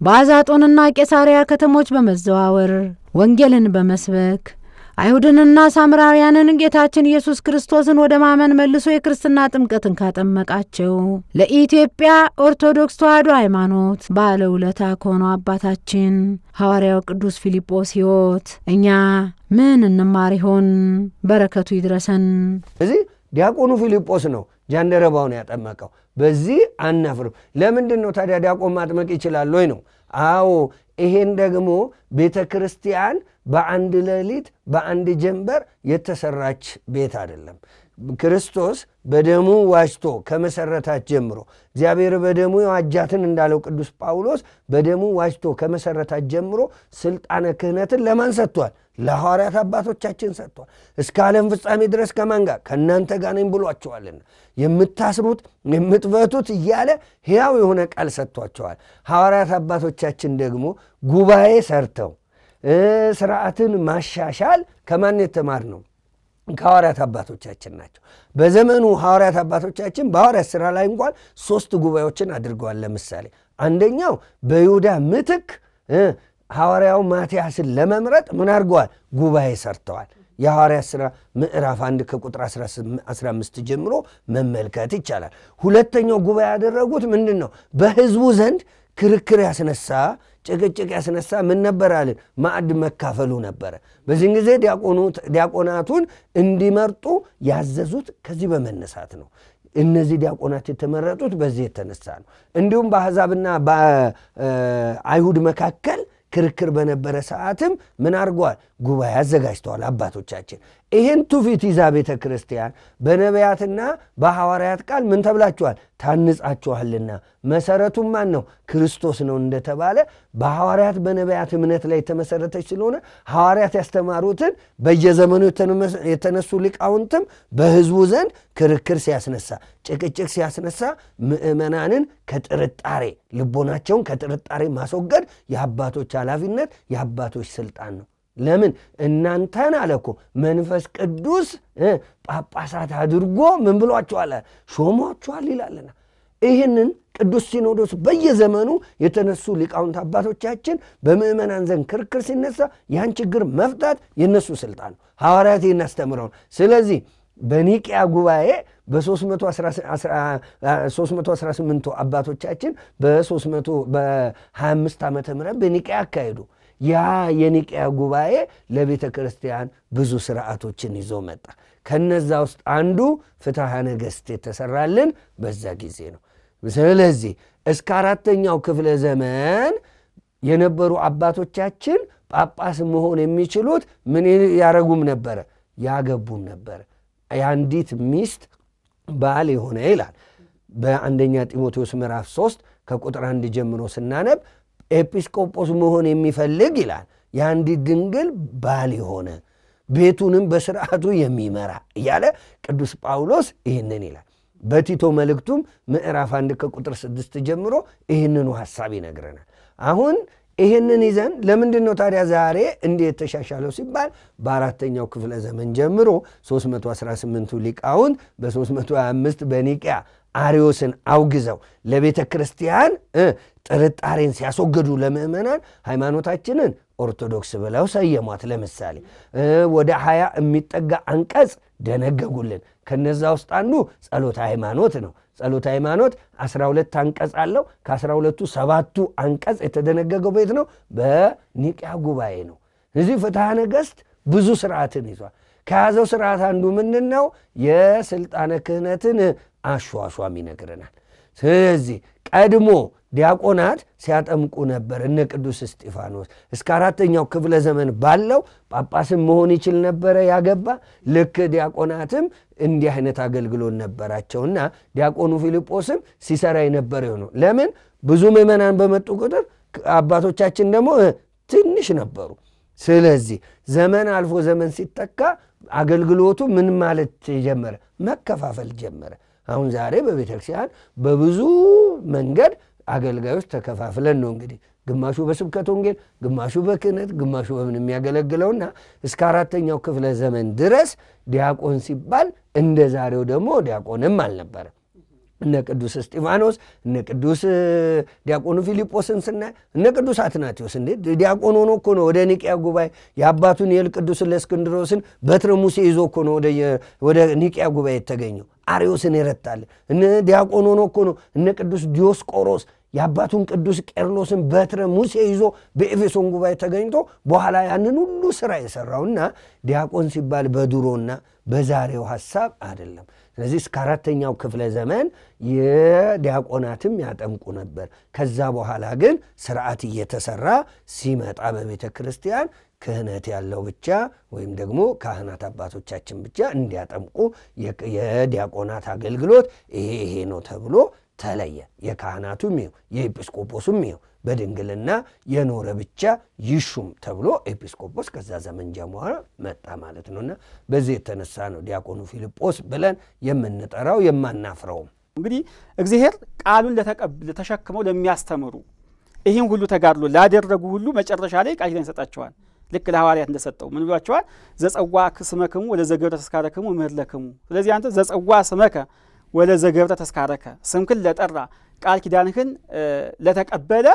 በአዛጦንና ቄሳርያ ከተሞች በመዘዋወር ወንጌልን በመስበክ አይሁድንና ሳምራውያንን ጌታችን ኢየሱስ ክርስቶስን ወደ ማመን መልሶ የክርስትና ጥምቀትን ካጠመቃቸው ለኢትዮጵያ ኦርቶዶክስ ተዋሕዶ ሃይማኖት ባለውለታ ከሆነው አባታችን ሐዋርያው ቅዱስ ፊልጶስ ሕይወት እኛ ምን እንማር ይሆን? በረከቱ ይድረሰን። እዚህ ዲያቆኑ ፊልጶስ ነው ጃንደረባውን ያጠመቀው። በዚህ አናፍርም። ለምንድን ነው ታዲያ ዲያቆን ማጥመቅ ይችላል ወይ ነው? አዎ ይሄን ደግሞ ቤተ ክርስቲያን በአንድ ሌሊት በአንድ ጀንበር የተሰራች ቤት አይደለም። ክርስቶስ በደሙ ዋጅቶ ከመሰረታት ጀምሮ እግዚአብሔር በደሙ ዋጃትን እንዳለው ቅዱስ ጳውሎስ በደሙ ዋጅቶ ከመሰረታት ጀምሮ ስልጣነ ክህነትን ለማን ሰጥቷል? ለሐዋርያት አባቶቻችን ሰጥቷል። እስከ ዓለም ፍጻሜ ድረስ ከማን ጋር? ከእናንተ ጋር ነኝ ብሏቸዋልና የምታስሩት የምትፈቱት እያለ ሕያው የሆነ ቃል ሰጥቷቸዋል። ሐዋርያት አባቶቻችን ደግሞ ጉባኤ ሰርተው ስርዓትን ማሻሻል ከማን የተማር ነው? ከሐዋርያት አባቶቻችን ናቸው። በዘመኑ ሐዋርያት አባቶቻችን በሐዋርያት ሥራ ላይ እንኳን 3 ጉባኤዎችን አድርገዋል። ለምሳሌ አንደኛው በይሁዳ ምትክ ሐዋርያው ማትያስን ለመምረጥ ምን አድርገዋል? ጉባኤ ሰርተዋል። የሐዋርያት ሥራ ምዕራፍ 1 ከቁጥር 15 ጀምሮ መመልከት ይቻላል። ሁለተኛው ጉባኤ ያደረጉት ምንድን ነው? በሕዝቡ ዘንድ ክርክር ያስነሳ ጭቅጭቅ ያስነሳ ምን ነበር አለን? ማዕድ መካፈሉ ነበረ። በዚህን ጊዜ ዲያቆናቱን እንዲመርጡ ያዘዙት ከዚህ በመነሳት ነው። እነዚህ ዲያቆናት የተመረጡት በዚህ የተነሳ ነው። እንዲሁም በአሕዛብና በአይሁድ መካከል ክርክር በነበረ ሰዓትም ምን አድርገዋል? ጉባኤ አዘጋጅተዋል አባቶቻችን። ይህን ትውፊት ይዛ ቤተ ክርስቲያን በነቢያትና በሐዋርያት ቃል ምን ተብላችኋል? ታንጻችኋልና። መሰረቱም ማን ነው? ክርስቶስ ነው እንደተባለ በሐዋርያት በነቢያት እምነት ላይ የተመሰረተች ስለሆነ ሐዋርያት ያስተማሩትን በየዘመኑ የተነሱ ሊቃውንትም በሕዝቡ ዘንድ ክርክር ሲያስነሳ ጭቅጭቅ ሲያስነሳ ምእመናንን ከጥርጣሬ ልቦናቸውን ከጥርጣሬ ማስወገድ የአባቶች ኃላፊነት የአባቶች ስልጣን ነው። ለምን እናንተን አለኮ መንፈስ ቅዱስ ጳጳሳት አድርጎ ምን ብሏችኋል? ሾሟችኋል ይላልና ይህንን ቅዱስ ሲኖዶስ በየዘመኑ የተነሱ ሊቃውንት አባቶቻችን በምእመናን ዘንድ ክርክር ሲነሳ ያን ችግር መፍታት የነሱ ስልጣን ነው። ሐዋርያት ይህን አስተምረው። ስለዚህ በኒቅያ ጉባኤ በ318 አባቶቻችን በ325 ዓመተ ምህረት በኒቅያ አካሄዱ። ያ የኒቅያ ጉባኤ ለቤተ ክርስቲያን ብዙ ስርዓቶችን ይዞ መጣ። ከነዛ ውስጥ አንዱ ፍትሐ ነገሥት የተሰራልን በዛ ጊዜ ነው። ስለዚህ እስከ 4ኛው ክፍለ ዘመን የነበሩ አባቶቻችን ጳጳስ መሆን የሚችሉት ምን ያረጉም ነበረ? ያገቡም ነበረ። የአንዲት ሚስት ባል የሆነ ይላል በአንደኛ ጢሞቴዎስ ምዕራፍ 3 ከቁጥር 1 ጀምሮ ስናነብ ኤጲስቆጶስ መሆን የሚፈልግ ይላል የአንዲት ድንግል ባል የሆነ ቤቱንም በስርዓቱ የሚመራ እያለ ቅዱስ ጳውሎስ ይህንን ይላል። በቲቶ መልእክቱም ምዕራፍ 1 ከቁጥር 6 ጀምሮ ይህንኑ ሐሳብ ይነግረናል። አሁን ይህንን ይዘን ለምንድን ነው ታዲያ ዛሬ እንዲህ የተሻሻለው ሲባል በ4ኛው ክፍለ ዘመን ጀምሮ 318ቱ ሊቃውንት በ325 በኒቅያ አርዮስን አውግዘው ለቤተ ክርስቲያን ጥርጣሬን ሲያስወግዱ ለምእመናን ሃይማኖታችንን ኦርቶዶክስ ብለው ሰየሟት። ለምሳሌ ወደ 20 የሚጠጋ አንቀጽ ደነገጉልን። ከነዛ ውስጥ አንዱ ጸሎተ ሃይማኖት ነው። ጸሎተ ሃይማኖት 12 አንቀጽ አለው። ከ12ቱ 7ቱ አንቀጽ የተደነገገው ቤት ነው በኒቅያ ጉባኤ ነው። እዚህ ፍትሐ ነገሥት ብዙ ስርዓትን ይዟል። ከያዘው ስርዓት አንዱ ምንድን ነው? የስልጣነ ክህነትን አሿሿም ይነግረናል። ስለዚህ ቀድሞ ዲያቆናት ሲያጠምቁ ነበር። እነ ቅዱስ እስጢፋኖስ እስከ 4ኛው ክፍለ ዘመን ባለው ጳጳስም መሆን ይችል ነበረ ያገባ። ልክ ዲያቆናትም እንዲህ አይነት አገልግሎት ነበራቸውና ዲያቆኑ ፊልጶስም ሲሰራ የነበረ ነው። ለምን? ብዙ ምዕመናን በመጡ ቁጥር አባቶቻችን ደግሞ ትንሽ ነበሩ። ስለዚህ ዘመን አልፎ ዘመን ሲተካ አገልግሎቱ ምን ማለት ጀመረ? መከፋፈል ጀመረ። አሁን ዛሬ በቤተ ክርስቲያን በብዙ መንገድ አገልጋዮች ተከፋፍለን ነው እንግዲህ ግማሹ በስብከተ ወንጌል፣ ግማሹ በክህነት፣ ግማሹ በምን የሚያገለግለውና እስከ 4ኛው ክፍለ ዘመን ድረስ ዲያቆን ሲባል እንደ ዛሬው ደግሞ ዲያቆንም አልነበረ። እነ ቅዱስ እስጢፋኖስ እነ ቅዱስ ዲያቆኑ ፊልጶስን ስናይ እነ ቅዱስ አትናቴዎስ እንዴ ዲያቆን ሆኖ እኮ ነው ወደ ኒቅያ ጉባኤ የአባቱን የቅዱስ ለእስክንድሮስን በትረ ሙሴ ይዞ እኮ ነው ወደ ኒቅያ ጉባኤ የተገኘው። አርዮስን ይረታል። እነ ዲያቆን ሆኖ እኮ ነው እነ ቅዱስ ዲዮስቆሮስ የአባቱን ቅዱስ ቄርሎስን በትረ ሙሴ ይዞ በኤፌሶን ጉባኤ ተገኝቶ በኋላ ያንን ሁሉ ሥራ የሠራውና ዲያቆን ሲባል በድሮና በዛሬው ሐሳብ አይደለም። ስለዚህ እስከ 4ኛው ክፍለ ዘመን የዲያቆናትም ያጠምቁ ነበር። ከዛ በኋላ ግን ሥርዓት እየተሰራ ሲመጣ በቤተ ክርስቲያን ክህነት ያለው ብቻ ወይም ደግሞ ካህናት አባቶቻችን ብቻ እንዲያጠምቁ የዲያቆናት አገልግሎት ይሄ ነው ተብሎ ተለየ። የካህናቱም ይኸው የኤጲስቆጶስም ይኸው በድንግልና የኖረ ብቻ ይሹም ተብሎ ኤጲስቆጶስ ከዛ ዘመን ጀምሮ መጣ ማለት ነውና በዚህ የተነሳ ነው ዲያቆኑ ፊልጶስ ብለን የምንጠራው የማናፍረው። እንግዲህ እግዚአብሔር ቃሉን ለተሸክመው ለሚያስተምሩ ይህን ሁሉ ተጋድሎ ላደረጉ ሁሉ መጨረሻ ላይ ቃል ኪዳን ይሰጣቸዋል። ልክ ለሐዋርያት እንደሰጠው ምን ብሏቸዋል? ዘጸዋ ስመክሙ ወለ ዘገብረ ተስካረክሙ ምህርለክሙ። ስለዚህ አንተ ዘጸዋ ስመከ ወለ ዘገብረ ተስካረከ ስምክን ለጠራ ቃል ኪዳንህን ለተቀበለ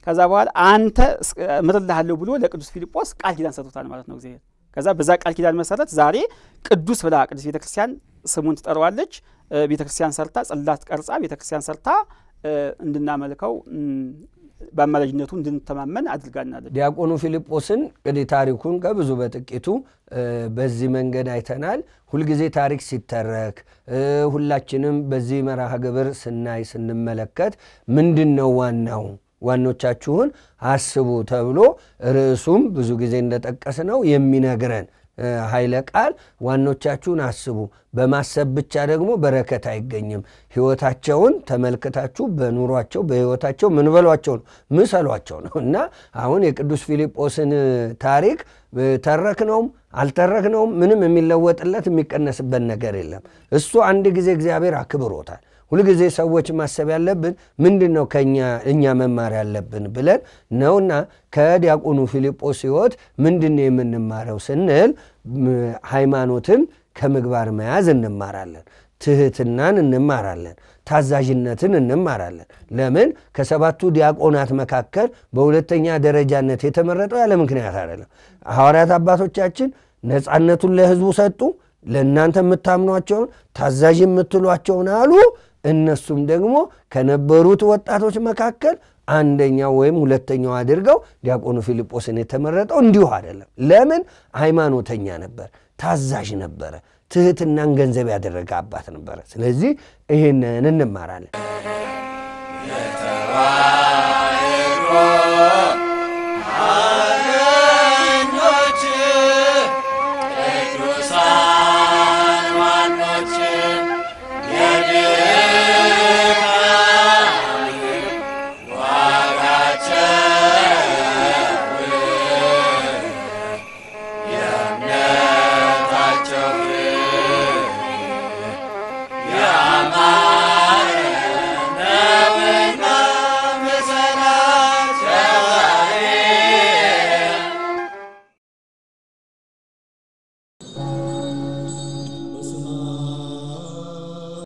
ከዛ በኋላ አንተ ምርልሃለሁ ብሎ ለቅዱስ ፊልጶስ ቃል ኪዳን ሰጥቶታል ማለት ነው እግዚአብሔር። ከዛ በዛ ቃል ኪዳን መሰረት ዛሬ ቅዱስ ብላ ቅዱስ ቤተክርስቲያን ስሙን ትጠራዋለች። ቤተክርስቲያን ሰርታ ጽላት ቀርጻ ቤተክርስቲያን ሰርታ እንድናመልከው በአማላጅነቱ እንድንተማመን አድርጋናለች። ዲያቆኑ ፊልጶስን እንግዲህ ታሪኩን ከብዙ በጥቂቱ በዚህ መንገድ አይተናል። ሁልጊዜ ታሪክ ሲተረክ ሁላችንም በዚህ መርሃ ግብር ስናይ ስንመለከት ምንድነው ዋኖቻችሁን አስቡ ተብሎ ርዕሱም ብዙ ጊዜ እንደጠቀስነው የሚነግረን ኃይለ ቃል ዋኖቻችሁን አስቡ። በማሰብ ብቻ ደግሞ በረከት አይገኝም። ሕይወታቸውን ተመልክታችሁ በኑሯቸው በሕይወታቸው ምን በሏቸው ነው ምሰሏቸው ነው። እና አሁን የቅዱስ ፊልጶስን ታሪክ ተረክነውም አልተረክነውም ምንም የሚለወጥለት የሚቀነስበት ነገር የለም። እሱ አንድ ጊዜ እግዚአብሔር አክብሮታል። ሁልጊዜ ሰዎች ማሰብ ያለብን ምንድነው እኛ መማር ያለብን ብለን ነውና ከዲያቆኑ ፊልጶስ ሕይወት ምንድነው የምንማረው ስንል ሃይማኖትን ከምግባር መያዝ እንማራለን፣ ትህትናን እንማራለን፣ ታዛዥነትን እንማራለን። ለምን ከሰባቱ ዲያቆናት መካከል በሁለተኛ ደረጃነት የተመረጠው ያለ ምክንያት አይደለም። ሐዋርያት አባቶቻችን ነፃነቱን ለሕዝቡ ሰጡ። ለእናንተ የምታምኗቸውን ታዛዥ የምትሏቸውን አሉ። እነሱም ደግሞ ከነበሩት ወጣቶች መካከል አንደኛው ወይም ሁለተኛው አድርገው ዲያቆኑ ፊልጶስን የተመረጠው እንዲሁ አይደለም። ለምን? ሃይማኖተኛ ነበር፣ ታዛዥ ነበረ፣ ትህትናን ገንዘብ ያደረገ አባት ነበረ። ስለዚህ ይህንን እንማራለን።